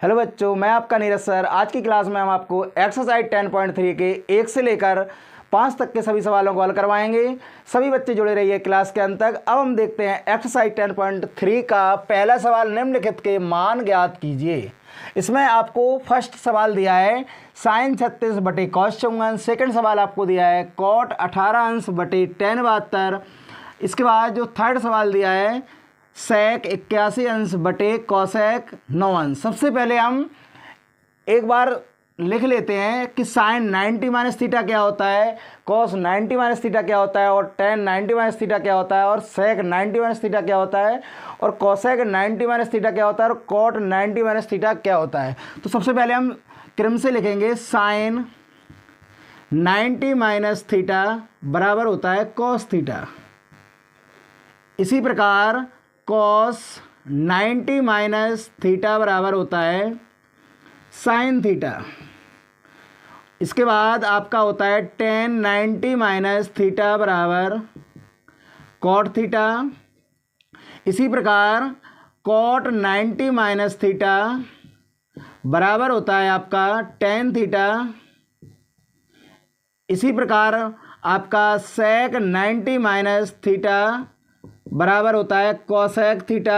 Hello बच्चों, मैं आपका नीरज सर। आज की क्लास में हम आपको एक्सरसाइज 10.3 के 1 से लेकर 5 तक के सभी सवालों को हल करवाएंगे। सभी बच्चे जुड़े रहिए क्लास के अंत तक। अब हम देखते हैं एक्सरसाइज 10.3 का पहला सवाल। निम्नलिखित के मान ज्ञात कीजिए। इसमें आपको फर्स्ट सवाल दिया है साइन 36 बटे कॉस 54। सेकेंड सवाल आपको दिया है कॉट 18 अंश बटे tan 72। इसके बाद जो थर्ड सवाल दिया है सेक 81 अंश बटे कॉसेक 9 अंश। सबसे पहले हम एक बार लिख लेते हैं कि साइन 90 माइनस थीटा क्या होता है, कॉस 90 माइनस थीटा क्या होता है, और टेन 90 माइनस थीटा क्या होता है, और सेक 90 माइनस थीटा क्या होता है, और कॉसेक 90 माइनस थीटा क्या होता है, और कॉट 90 माइनस थीटा क्या होता है। तो सबसे पहले हम क्रम से लिखेंगे साइन 90 माइनस थीटा बराबर होता है कॉस थीटा। इसी प्रकार कॉस 90 माइनस थीटा बराबर होता है साइन थीटा। इसके बाद आपका होता है टेन 90 माइनस थीटा बराबर कॉट थीटा। इसी प्रकार कॉट 90 माइनस थीटा बराबर होता है आपका टेन थीटा। इसी प्रकार आपका सेक 90 माइनस थीटा बराबर होता है कॉसेक थीटा,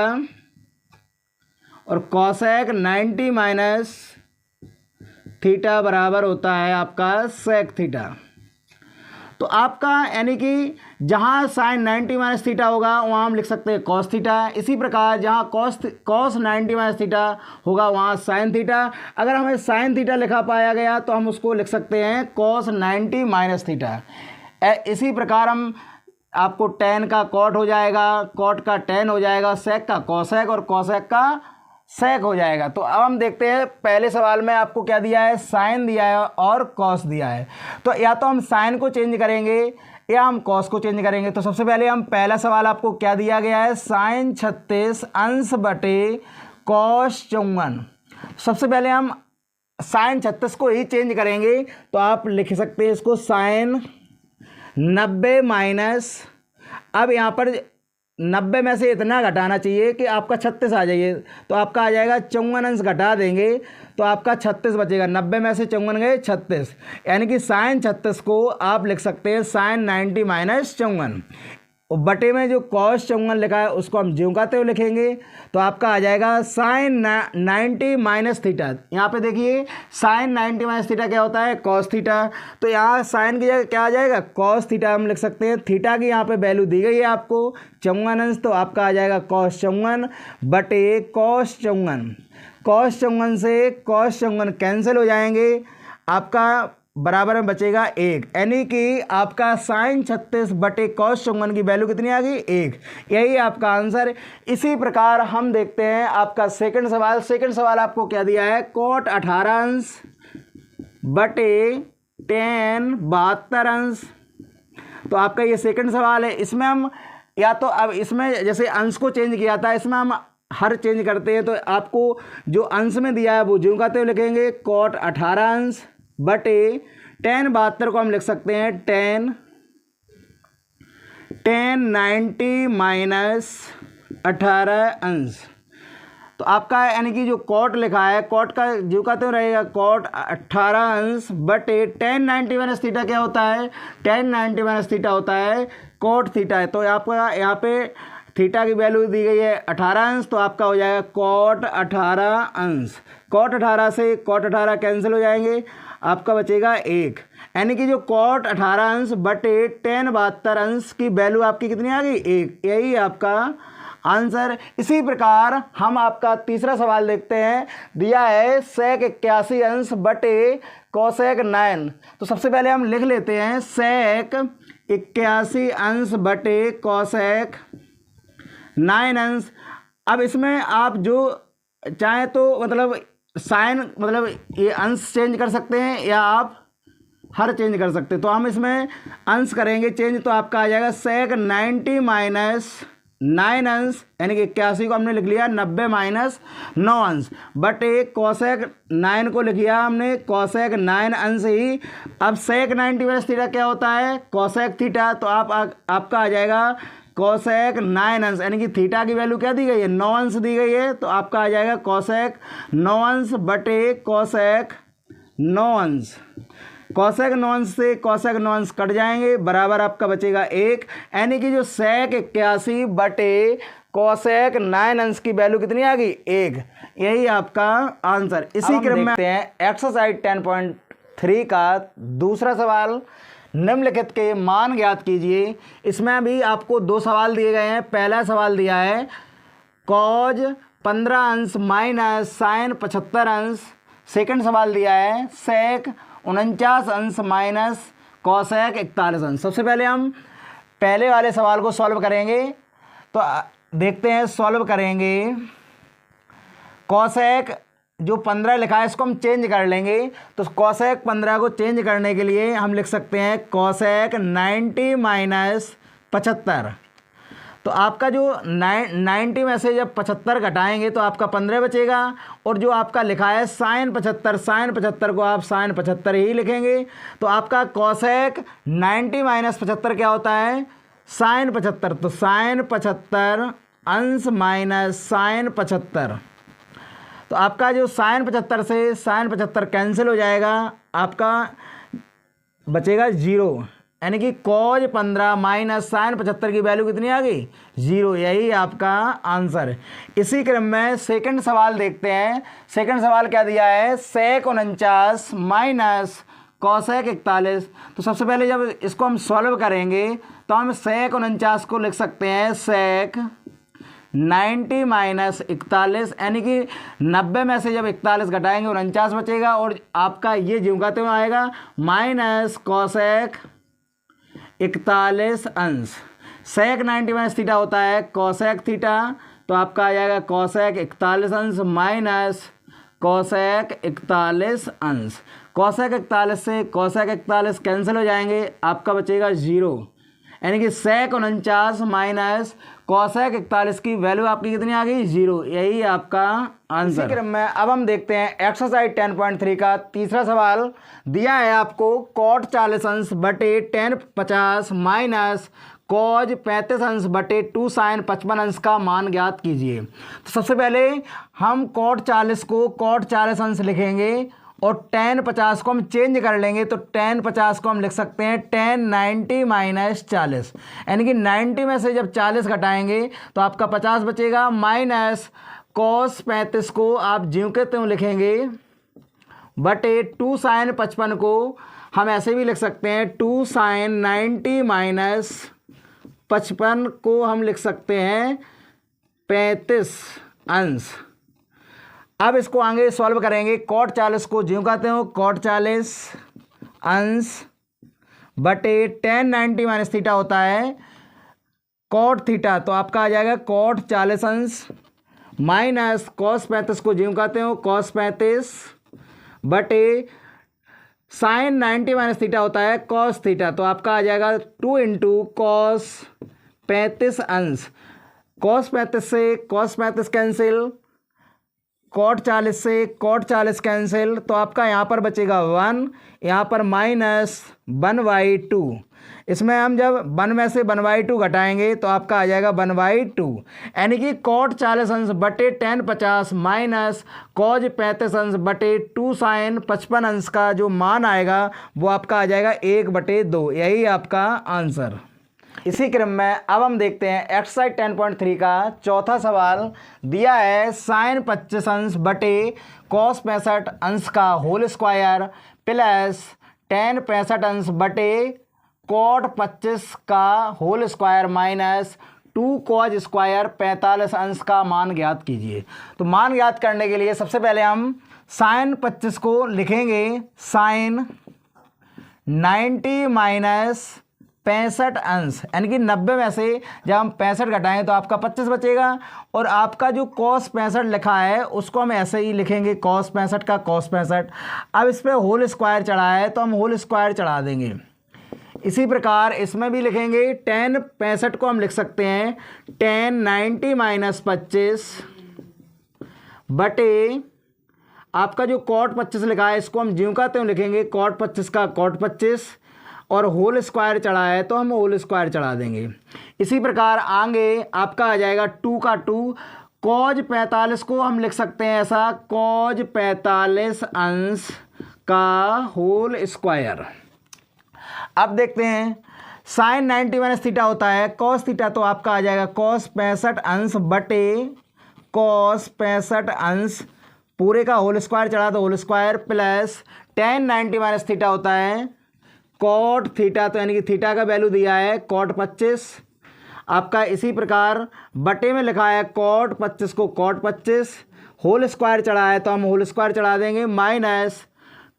और कॉसेक 90 माइनस थीटा बराबर होता है आपका सेक थीटा। तो आपका यानी कि जहाँ साइन 90 माइनस थीटा होगा वहाँ हम लिख सकते हैं कॉस थीटा। इसी प्रकार जहाँ कॉस 90 माइनस थीटा होगा वहाँ साइन थीटा। अगर हमें साइन थीटा लिखा पाया गया तो हम उसको लिख सकते हैं कॉस 90 माइनस थीटा। इसी प्रकार हम आपको टेन का कॉट हो जाएगा, कॉट का टेन हो जाएगा, सेक का कॉसेक, और कॉसेक का सेक हो जाएगा। तो अब हम देखते हैं पहले सवाल में आपको क्या दिया है, साइन दिया है और कॉस दिया है। तो या तो हम साइन को चेंज करेंगे या हम कॉस को चेंज करेंगे। तो सबसे पहले हम पहला सवाल आपको क्या दिया गया है, साइन 36 अंश बटे कॉस 54। सबसे पहले हम साइन 36 को ही चेंज करेंगे। तो आप लिख सकते हैं इसको साइन 90 माइनस, अब यहाँ पर 90 में से इतना घटाना चाहिए कि आपका 36 आ जाइए। तो आपका आ जाएगा 54 अंश घटा देंगे तो आपका 36 बचेगा। 90 में से 54 गए 36, यानी कि साइन 36 को आप लिख सकते हैं साइन 90 माइनस 54। और बटे में जो कॉस 54 लिखा है उसको हम ज्यों का त्यों लिखेंगे। तो आपका आ जाएगा साइन 90 माइनस थीटा। यहाँ पे देखिए साइन 90 माइनस थीटा क्या होता है, कॉस थीटा। तो यहाँ साइन की जगह क्या आ जाएगा, कॉस थीटा हम लिख सकते हैं। थीटा की यहाँ पे वैल्यू दी गई है आपको 54 अंश, तो आपका आ जाएगा कॉस 54 बटे कॉस 54। कॉस 54 से कॉस 54 कैंसिल हो जाएंगे, आपका बराबर में बचेगा 1, यानी कि आपका साइन 36 बटे कॉस 54 की वैल्यू कितनी आ गई, 1। यही आपका आंसर। इसी प्रकार हम देखते हैं आपका सेकंड सवाल। सेकंड सवाल आपको क्या दिया है, कॉट 18 अंश बटे tan 72 अंश। तो आपका ये सेकंड सवाल है। इसमें हम या तो अब इसमें जैसे अंश को चेंज किया था, इसमें हम हर चेंज करते हैं। तो आपको जो अंश में दिया है वो ज्यों का त्यों लिखेंगे, कॉट 18 अंश बटे tan 72 को हम लिख सकते हैं tan 90 माइनस 18 अंश। तो आपका यानी कि जो कॉट लिखा है, कॉट का ज्यों का त्यों रहेगा कॉट 18 अंश बटे tan 90 माइनस थीटा क्या होता है, tan 90 माइनस थीटा होता है कॉट थीटा है। तो आपका यहाँ पे थीटा की वैल्यू दी गई है 18 अंश, तो आपका हो जाएगा कॉट 18 अंश। कॉट 18 से कॉट 18 कैंसिल हो जाएंगे, आपका बचेगा 1, यानी कि जो कॉट 18 अंश बटे tan 72 अंश की वैल्यू आपकी कितनी आ गई, 1। यही आपका आंसर। इसी प्रकार हम आपका तीसरा सवाल देखते हैं। दिया है सेक 81 अंश बटे कॉसेक 9। तो सबसे पहले हम लिख लेते हैं सेक 81 अंश बटे कॉसेक 9 अंश। अब इसमें आप जो चाहें तो मतलब साइन मतलब ये अंश चेंज कर सकते हैं या आप हर चेंज कर सकते हैं। तो हम इसमें अंश करेंगे चेंज, तो आपका आ जाएगा सेक 90 माइनस 9 अंश, यानी कि 81 को हमने लिख लिया 90 माइनस 9 अंश बटे कॉसेक 9 को लिख लिया हमने कॉसेक 9 अंश ही। अब सेक 90 माइनस थीटा क्या होता है, कॉसेक थीटा। तो आपका आ जाएगा कोसेक 9 अंश, यानी कि थीटा की वैल्यू क्या दी गई है, 9 अंश दी गई है, तो आपका आ जाएगा कोसेक 9 अंश बटे कोसेक 9 अंश। कोसेक 9 अंश से कोसेक 9 अंश कट जाएंगे, बराबर आपका बचेगा 1, यानी कि जो सेक 81 बटे कोसेक 9 अंश की वैल्यू कितनी आ गई, 1। यही आपका आंसर। इसी क्रम में देखते हैं एक्सरसाइज 10.3 का दूसरा सवाल। निम्नलिखित के मान ज्ञात कीजिए। इसमें भी आपको 2 सवाल दिए गए हैं। पहला सवाल दिया है कॉज 15 अंश माइनस साइन 75 अंश। सेकंड सवाल दिया है सेक 49 अंश माइनस कॉसेक 41 अंश। सबसे पहले हम पहले वाले सवाल को सॉल्व करेंगे, तो देखते हैं सॉल्व करेंगे। कॉसेक जो 15 लिखा है इसको हम चेंज कर लेंगे, तो कॉसेक 15 को चेंज करने के लिए हम लिख सकते हैं कॉसेक 90 माइनस 75। तो आपका जो 90 में से जब 75 घटाएंगे तो आपका 15 बचेगा, और जो आपका लिखा है साइन 75 को आप साइन 75 ही लिखेंगे। तो आपका कॉसेक 90 माइनस 75 क्या होता है, साइन 75। तो साइन 75 अंश माइनस साइन 75, तो आपका जो साइन 75 से साइन 75 कैंसिल हो जाएगा, आपका बचेगा 0, यानी कि कॉज 15 माइनस साइन 75 की वैल्यू कितनी आ गई, 0। यही आपका आंसर। इसी क्रम में सेकंड सवाल देखते हैं। सेकंड सवाल क्या दिया है, सेक 49 माइनस कॉसेक 41। तो सबसे पहले जब इसको हम सॉल्व करेंगे तो हम सेक 49 को लिख सकते हैं सेक 90 माइनस 41, यानी कि 90 में से जब 41 घटाएंगे 49 बचेगा, और आपका ये ज्यों हुआ आएगा माइनस कॉसेक 41 अंश। सेक 90 माइनस थीटा होता है कॉसेक थीटा, तो आपका आ जाएगा कॉसेक 41 अंश माइनस कॉसेक 41 अंश। कॉसेक 41 से कॉसेक 41 कैंसिल हो जाएंगे, आपका बचेगा 0, यानी कि सेक 49 माइनस कॉसेक 41 की वैल्यू आपकी कितनी आ गई, 0। यही आपका आंसर। इसी क्रम में अब हम देखते हैं एक्सरसाइज 10.3 का तीसरा सवाल। दिया है आपको कॉट 40 अंश बटे टेन 50 माइनस कॉज 35 अंश बटे 2 साइन 55 अंश का मान ज्ञात कीजिए। तो सबसे पहले हम कॉट 40 को कॉट 40 अंश लिखेंगे, और टेन 50 को हम चेंज कर लेंगे, तो टेन 50 को हम लिख सकते हैं टेन 90 माइनस 40, यानी कि 90 में से जब 40 घटाएंगे तो आपका 50 बचेगा, माइनस कॉस 35 को आप ज्यों के त्यों लिखेंगे बटे 2 साइन 55 को हम ऐसे भी लिख सकते हैं 2 साइन 90 माइनस 55 को हम लिख सकते हैं 35 अंश। अब इसको आगे सॉल्व करेंगे। कॉट 40 को ज्यों कहते हो कॉट 40 अंश बटे टेन 90 माइनस थीटा होता है कॉट थीटा, तो आपका आ जाएगा कॉट 40 अंश माइनस कॉस 35 को ज्यों कहते हो कॉस 35 बटे साइन 90 माइनस थीटा होता है कॉस थीटा, तो आपका आ जाएगा 2 इंटू कॉस 35 अंश। कॉस 35 से कॉस 35 कैंसिल, कॉट 40 से कॉट 40 कैंसिल, तो आपका यहाँ पर बचेगा 1, यहाँ पर माइनस 1/2। इसमें हम जब 1 में से 1/2 घटाएंगे तो आपका आ जाएगा 1/2, यानी कि कॉट 40 अंश बटे टेन 50 माइनस कॉज 35 अंश बटे 2 साइन 55 अंश का जो मान आएगा वो आपका आ जाएगा 1/2। यही आपका आंसर। इसी क्रम में अब हम देखते हैं एक्सरसाइज 10.3 का चौथा सवाल। दिया है साइन 25 अंश बटे कॉस 65 अंश का होल स्क्वायर प्लस टेन 65 अंश बटे कॉट 25 का whole square minus 2 cos square 45 अंश का मान ज्ञात कीजिए। तो मान ज्ञात करने के लिए सबसे पहले हम साइन 25 को लिखेंगे साइन 90 माइनस 65 अंश, यानी कि 90 में से जब हम 65 घटाएं तो आपका 25 बचेगा, और आपका जो कॉस 65 लिखा है उसको हम ऐसे ही लिखेंगे कॉस 65 का कॉस 65। अब इस पर होल स्क्वायर चढ़ा है तो हम होल स्क्वायर चढ़ा देंगे। इसी प्रकार इसमें भी लिखेंगे टेन 65 को हम लिख सकते हैं टेन 90 माइनस 25 बटे आपका जो कॉट 25 लिखा है इसको हम ज्यों का त्यों लिखेंगे कॉट 25 का कॉट 25, और होल स्क्वायर चढ़ा है तो हम होल स्क्वायर चढ़ा देंगे। इसी प्रकार आगे आपका आ जाएगा 2 का 2, कॉज 45 को हम लिख सकते हैं ऐसा, कॉज 45 अंश का होल स्क्वायर। अब देखते हैं साइन 90 माइनस थीटा होता है कॉस थीटा, तो आपका आ जाएगा कॉस 65 अंश बटे कॉस 65 अंश पूरे का होल स्क्वायर चढ़ा तो whole square plus tan 90 minus theta होता है कॉट थीटा, तो यानी कि थीटा का वैल्यू दिया है कॉट 25 आपका। इसी प्रकार बटे में लिखा है कॉट 25 को कॉट 25, होल स्क्वायर चढ़ा है तो हम होल स्क्वायर चढ़ा देंगे माइनस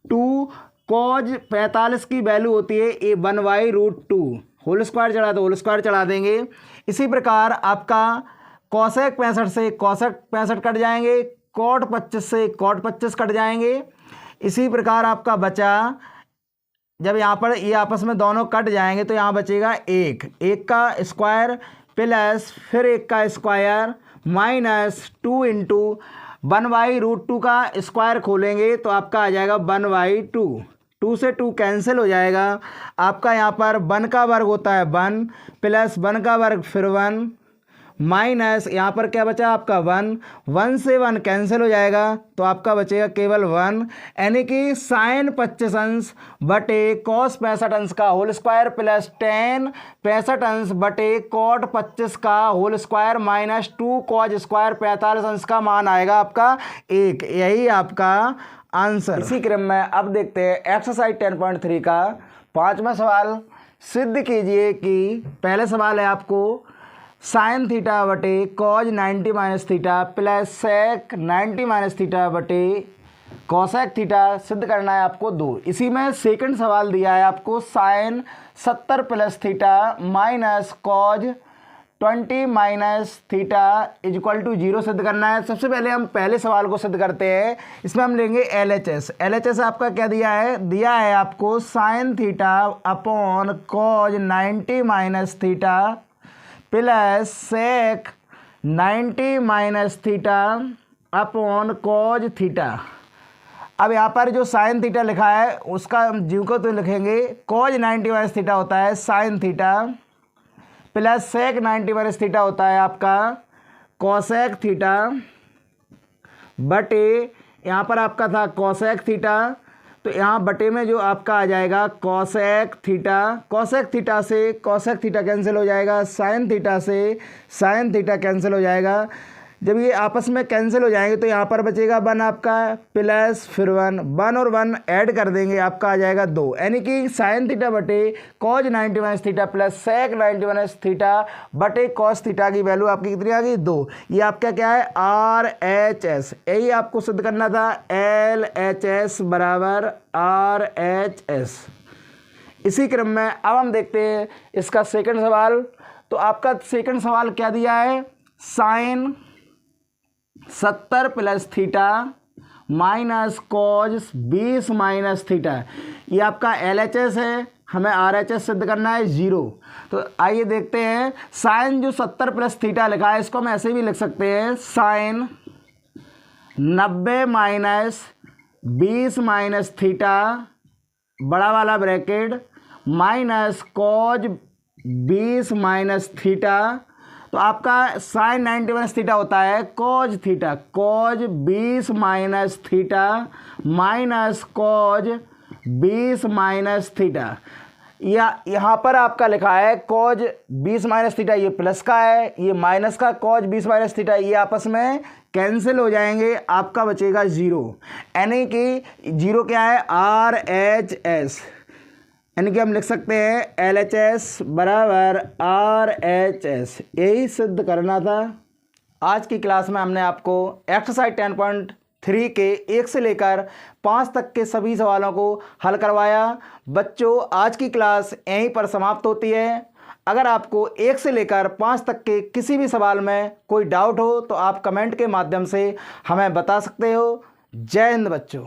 2 कॉज 45 की वैल्यू होती है ए 1/√2, होल स्क्वायर चढ़ा तो होल स्क्वायर चढ़ा देंगे। इसी प्रकार आपका कॉसेक 65 से कॉसेक 65 कट जाएंगे, कॉट 25 से कॉट 25 कट जाएंगे। इसी प्रकार आपका बचा, जब यहाँ पर ये आपस में दोनों कट जाएंगे तो यहाँ बचेगा एक का स्क्वायर प्लस फिर एक का स्क्वायर माइनस 2 इंटू 1/√2 का स्क्वायर खोलेंगे तो आपका आ जाएगा 1/2, 2 से 2 कैंसिल हो जाएगा। आपका यहाँ पर 1 का वर्ग होता है 1 प्लस 1 का वर्ग फिर 1 माइनस यहाँ पर क्या बचा आपका 1 से 1 कैंसिल हो जाएगा तो आपका बचेगा केवल 1, यानी कि साइन 25 अंश बटे कॉस 65 अंश का होल स्क्वायर प्लस टेन 65 अंश बटे कॉट 25 का whole square minus 2 cos square 45 अंश का मान आएगा आपका 1। यही आपका आंसर। इसी क्रम में अब देखते हैं एक्सरसाइज 10.3 का 5वां सवाल। सिद्ध कीजिए कि पहले सवाल है आपको साइन थीटा बटे cos 90 minus theta plus sec 90 minus theta बटे कॉसेक थीटा सिद्ध करना है आपको 2। इसी में सेकंड सवाल दिया है आपको sine 70 plus theta minus cos 20 minus theta is equal to 0 सिद्ध करना है। सबसे पहले हम पहले सवाल को सिद्ध करते हैं। इसमें हम लेंगे LHS। LHS आपका क्या दिया है? दिया है आपको sine theta upon cos 90 minus theta plus sec 90 minus theta upon cos theta. अब यहाँ पर जो साइन थीटा लिखा है उसका हम जीव को तो लिखेंगे कॉज 90 माइनस थीटा होता है sine theta plus sec 90 minus theta होता है आपका कॉसेक थीटा बटे यहाँ पर आपका था कॉसेक थीटा, तो यहाँ बटे में जो आपका आ जाएगा कॉसेक थीटा से कॉसेक थीटा कैंसिल हो जाएगा, साइन थीटा से साइन थीटा कैंसिल हो जाएगा। जब ये आपस में कैंसिल हो जाएंगे तो यहाँ पर बचेगा 1 आपका प्लस फिर 1 और 1 ऐड कर देंगे आपका आ जाएगा 2, यानी कि साइन थीटा बटे cos 90 minus theta plus sec 90 minus theta बटे कॉस थीटा की वैल्यू आपकी कितनी आ गई 2। ये आपका क्या है RHS, यही आपको सिद्ध करना था LHS बराबर RHS। इसी क्रम में अब हम देखते हैं इसका सेकंड सवाल। तो आपका सेकंड सवाल क्या दिया है? Sine 70 plus theta minus cos 20 minus theta, ये आपका LHS है, हमें RHS सिद्ध करना है 0। तो आइए देखते हैं साइन जो 70 प्लस थीटा लिखा है इसको हम ऐसे भी लिख सकते हैं साइन 90 माइनस 20 माइनस थीटा बड़ा वाला bracket minus cos 20 minus theta. तो आपका साइन 90 माइनस थीटा होता है cos theta, cause 20 minus theta minus cos 20 minus theta. या यहाँ पर आपका लिखा है कॉज 20 माइनस थीटा, ये प्लस का है, ये माइनस का कॉज 20 माइनस थीटा, ये आपस में कैंसिल हो जाएंगे, आपका बचेगा 0, यानी कि 0 क्या है RHS, यानी कि हम लिख सकते हैं LHS बराबर RHS। यही सिद्ध करना था। आज की क्लास में हमने आपको एक्सरसाइज 10.3 के 1 से लेकर 5 तक के सभी सवालों को हल करवाया। बच्चों आज की क्लास यहीं पर समाप्त होती है। अगर आपको 1 से लेकर 5 तक के किसी भी सवाल में कोई डाउट हो तो आप कमेंट के माध्यम से हमें बता सकते हो। जय हिंद बच्चों।